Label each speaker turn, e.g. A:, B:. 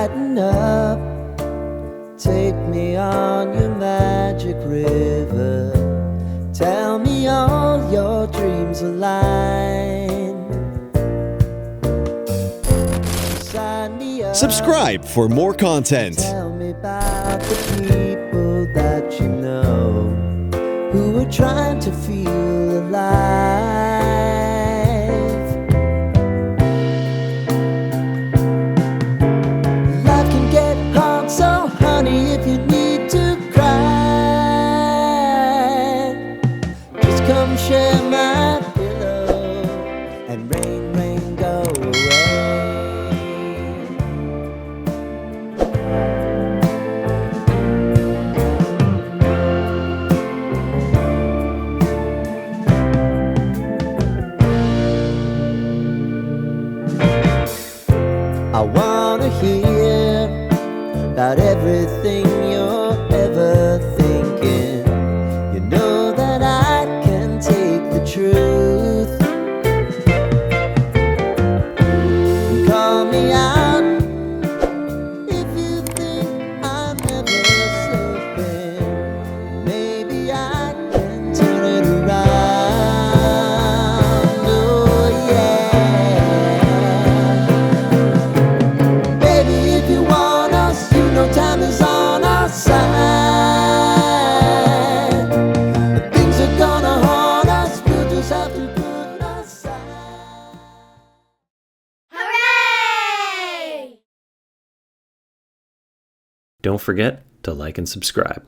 A: Lighten up, take me on your magic river. Tell me all your dreams align. Sign me up.
B: Subscribe for more content.
A: Tell me about the people that you know who are trying to feel alive. Life can get hard, so honey, if you need to cry, just come share my pillow and rain, rain, go away. I wanna hear about everything you're ever thinking. You know that I can take the truth. Call me out if you think I'm ever slipping. Maybe I can turn it around. Oh yeah. Baby, if you want us, you know time is on our side. But things are gonna haunt us, we'll just have to put aside.
C: Hooray!
D: Don't forget to like and subscribe.